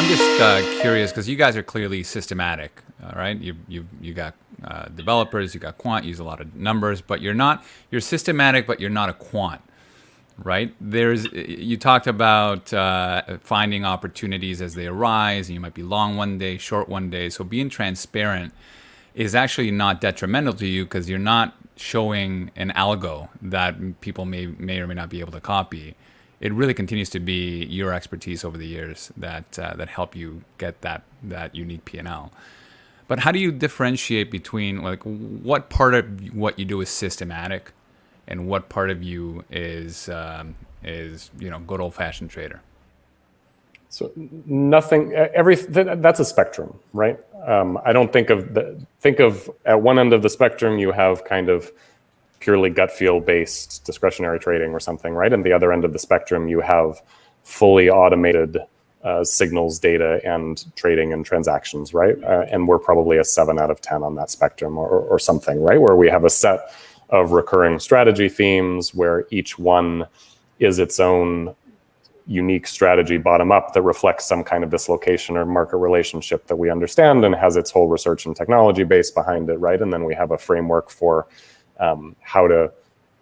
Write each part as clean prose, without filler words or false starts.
I'm just curious because you guys are clearly systematic, right? You got developers, you got quant, use a lot of numbers, but you're systematic, but you're not a quant, right? You talked about finding opportunities as they arise, and you might be long one day, short one day. So being transparent is actually not detrimental to you because you're not showing an algo that people may or may not be able to copy. It really continues to be your expertise over the years that help you get that unique P&L. But how do you differentiate between like what part of what you do is systematic, and what part of you is good old fashioned trader? So nothing. That's a spectrum, right? I don't think of at one end of the spectrum you have kind of purely gut feel based discretionary trading or something, right? And the other end of the spectrum you have fully automated signals, data, and trading and transactions, right? And we're probably a 7 out of 10 on that spectrum or something, right? Where we have a set of recurring strategy themes where each one is its own unique strategy bottom up that reflects some kind of dislocation or market relationship that we understand and has its whole research and technology base behind it, right? And then we have a framework for how to,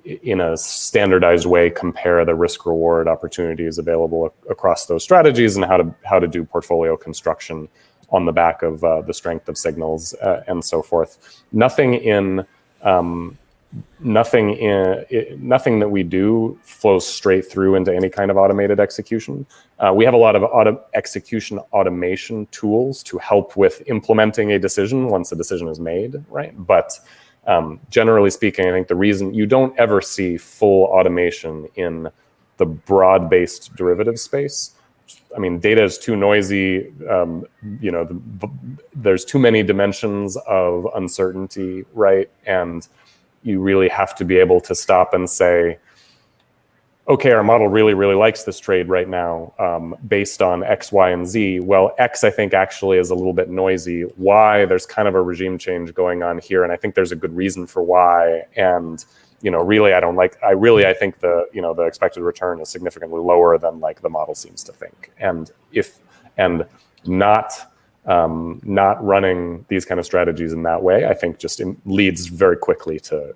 in a standardized way, compare the risk reward opportunities available across those strategies and how to do portfolio construction on the back of the strength of signals and so forth. Nothing that we do flows straight through into any kind of automated execution. We have a lot of execution automation tools to help with implementing a decision once a decision is made, right? But generally speaking, I think the reason you don't ever see full automation in the broad-based derivative space, I mean, data is too noisy. There's too many dimensions of uncertainty, right? And you really have to be able to stop and say, okay, our model really, really likes this trade right now based on X, Y, and Z. Well, X, I think, actually is a little bit noisy. Y, there's kind of a regime change going on here, and I think there's a good reason for Y. And really, I think the expected return is significantly lower than like the model seems to think. And not running these kind of strategies in that way, I think just leads very quickly to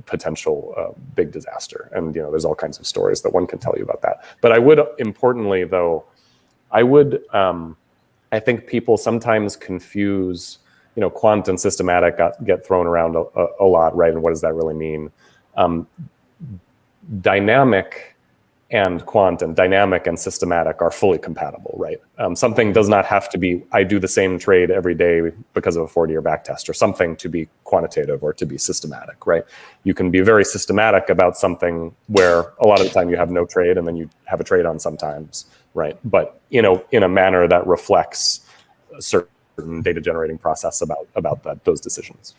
potential big disaster. And there's all kinds of stories that one can tell you about that. But I would, importantly though, I think people sometimes confuse, quant and systematic get thrown around a lot, right? And what does that really mean? Dynamic and quant and dynamic and systematic are fully compatible, right? Something does not have to be, I do the same trade every day because of a 40-year backtest or something to be quantitative or to be systematic, right? You can be very systematic about something where a lot of the time you have no trade and then you have a trade on sometimes, right? But in a manner that reflects a certain data generating process about those decisions.